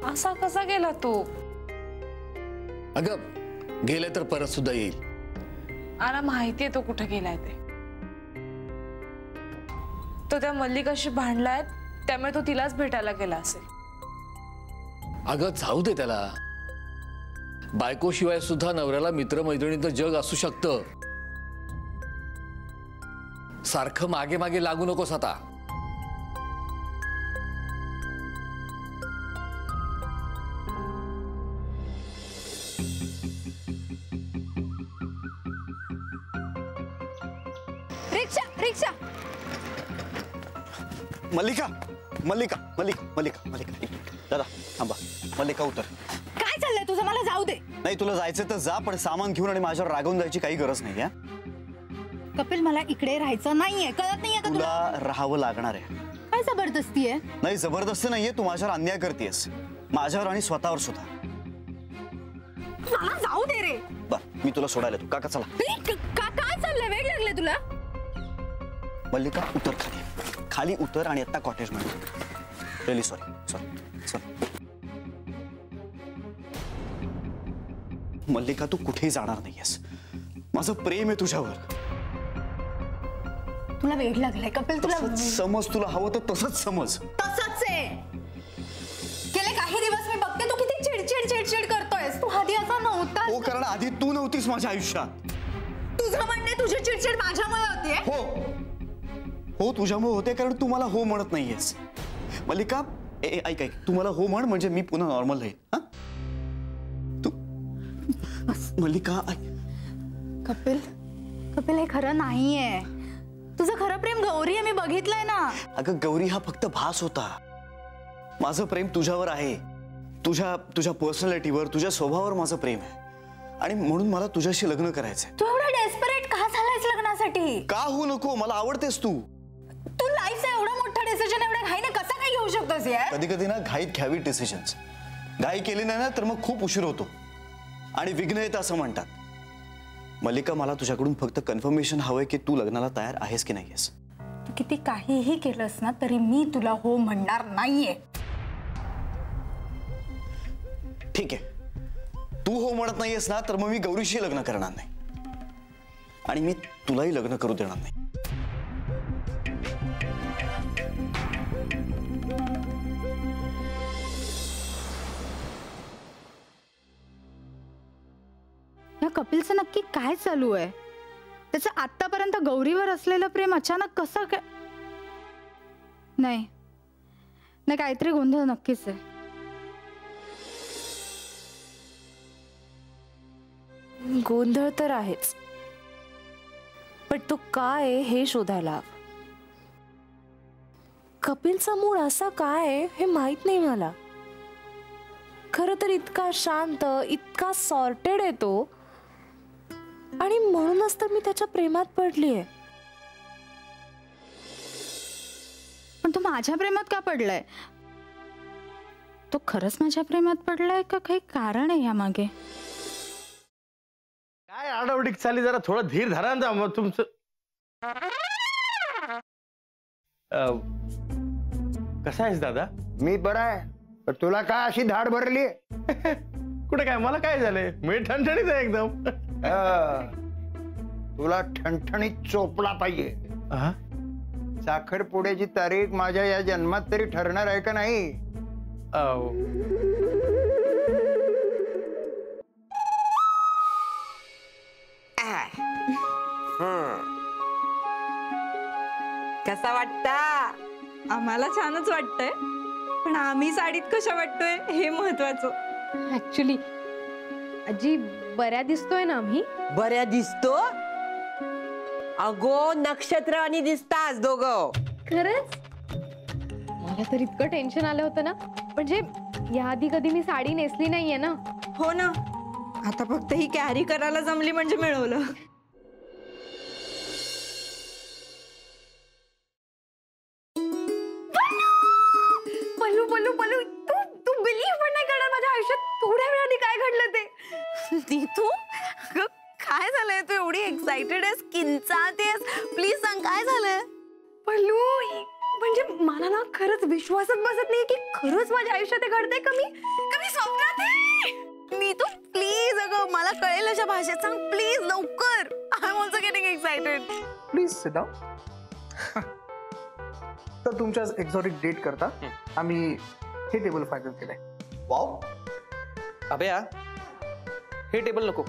असा कसा गेला तो? अगं गेले तर परत सुद्धा येईल. मला माहितीये तो कुठे गेलाय ते. तो त्या मल्लिकाशी भांडलाय, त्यामुळे तो तिलाच भेटायला गेला असेल. अगं जाऊ दे त्याला. बायकोशिवाय सुद्धा नवऱ्याला मित्रमैत्रिणीचं जग असू शकतं. सारखं मागे मागे लागू नकोस आता. रिक्षा रिक्षा. मल्लिका मल्लिका मल्लिका मल्लिका मल्लिका दादा थांबा. मल्लिका उतर. काय चाललंय तुझं? मला जाऊ दे. नाही तुला जायचं तर जा, पण सामान घेऊन आणि माझ्यावर रागवून जायची काही गरज नाही. कपिल मला इकडे राहायचं नाहीये, कळत नाहीये का तुला? राहावं लागणार आहे. काय जबरदस्ती आहे? नाही जबरदस्ती नाहीये, तू माझ्यावर अन्याय करतेस, माझ्यावर आणि स्वतःवर सुद्धा. मला जाऊ दे रे. बर मी तुला सोडायला येतो. काका चला. काय चाललंय? वेळ लागले तुला? मल्लिका उतर खाली, खाली उतर आणि आता कॉटेज मध्ये. Really sorry sorry sorry. Mallika तू कुठेही जाणार नाहीयेस. माझं प्रेम आहे तुझ्यावर. तुला वेळ लागलाय कपिल. तुला समज, तुला हवं तर तसंच समज. तसंच आहे. गेले काही दिवस मी बघते तू किती चिडचिड चिडचिड करतोयस. तू आधी असा नव्हता. हो कारण आधी तू नव्हतीस माझ्या आयुष्यात. तुझं म्हणणे तुझी चिडचिड माझ्यामुळे होतीये. हो हो तुझ्यामुळे होते, कारण तू मला हो म्हणत नाहीयेस. मल्लिका ऐक ऐक, तू मला हो म्हण म्हणजे मी पुन्हा नॉर्मल राहील. हा तू मल्लिका ऐक. कपिल कपिल हे खरं नाहीये. तुझं खरं प्रेम गौरी आहे, मी बघितलंय ना. अगं गौरी हा फक्त भास होता. माझं प्रेम तुझ्यावर आहे. तुझ्या पर्सनॅलिटीवर, तुझ्या स्वभावावर माझं प्रेम आहे. आणि म्हणून मला तुझ्याशी लग्न करायचंय. तू एवढा डेस्परेट का झालायस लग्नासाठी? का होऊ नको, मला आवडतेस तू. तू लाईफचा एवढा मोठा डिसिजन एवढ्या घाईने कसा काय घेऊ शकतोस यार? कधी कधी ना घाईत घ्यावी डिसिजन्स. घाई केली नाही ना तर मग खूप उशीर होतो आणि विघ्न येतं असं म्हणतात. मल्लिका मला तुझ्याकडून फक्त कन्फर्मेशन हवंय की तू लग्नाला तयार आहेस की नाहीयेस. तू किती काहीही केलंस ना तरी मी तुला हो म्हणणार नाहीये. ठीक आहे, तू हो म्हणत नाहीयेस ना तर मग मी गौरीशी लग्न करणार नाही आणि मी तुलाही लग्न करू देणार नाही. या कपिलचं नक्की काय चालू आहे? त्याचं आतापर्यंत गौरीवर असलेलं प्रेम अचानक कसं काय? नाही नाही, काहीतरी गोंधळ नक्कीच आहे. गोंधळ तर आहेच, पण तो काय आहे हे शोधायला हवं. कपिलचा मूड असा काय आहे हे माहित नाही मला. खरं तर इतका शांत, इतका सॉर्टेड आहे तो, आणि म्हणूनच तर मी त्याच्या प्रेमात पडलीये. पण तो माझ्या प्रेमात का पडलाय? तो खरंच माझ्या प्रेमात पडलाय का काही कारण आहे यामागे? काय आडवडीक चाली, जरा थोडं धीर धरा ना मग तुमचं. कसा आहेस दादा? मी बरा आहे, पण तुला काय अशी धाड भरली? कुठे काय, मला काय झालंय? मी ठणठणीत आहे एकदम. तुला ठणठणीत चोपला पाहिजे. साखरपुड्याची तारीख माझ्या या जन्मात तरी ठरणार आहे का नाही? कसा वाटता? आम्हाला छानच वाटतंय, पण आम्ही साडीत कशा वाटतोय हे महत्वाचं. ऍक्च्युली आजी बऱ्या दिसतोय ना आम्ही? बऱ्या दिसतो? अगो नक्षत्र आणि दिसतास दोघं. खरंच? मला तर इतकं टेन्शन आलं होतं ना, म्हणजे याआधी कधी मी साडी नेसली नाहीये ना. हो ना, आता फक्त ही कॅरी करायला जमली म्हणजे मिळवलं. पल्लू पल्लू पल्लू, तू बिलीव्ह पण नाही करणार माझ्या आयुष्यात थोड्या वेळाने काय घडलं ते. तू काय झालंय? तू एवढी एक्साइटेड आहेस, किंचाळतेस, प्लीज सांग काय झालंय? पल्लू म्हणजे मला ना खरंच विश्वासच बसत नाही की खरंच माझ्या आयुष्यात हे घडतंय. कमी स्वप्नात आहे. मी तो प्लीज अगं मला कळेल अशा भाषेत सांग प्लीज लवकर. I am also getting excited. Please sit down. तर तुमच्या एक्झॉटिक डेट करता आम्ही हे टेबल फायनल केलंय. वाव अभया, हे टेबल नको.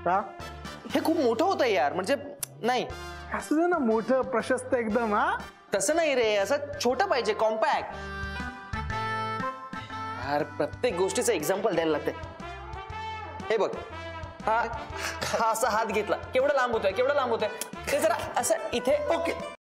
का? हे खूप मोठं होतं यार. म्हणजे नाही असं दे ना मोठं प्रशस्त एकदम. हा तसं नाही रे, असं छोटं पाहिजे, कॉम्पॅक्ट. यार प्रत्येक गोष्टीचं एक्झाम्पल द्यायला लागते. हे बघ, हा असा हात घेतला, केवढं लांब होतोय, केवढं लांब होतोय. ते जरा असं इथे. ओके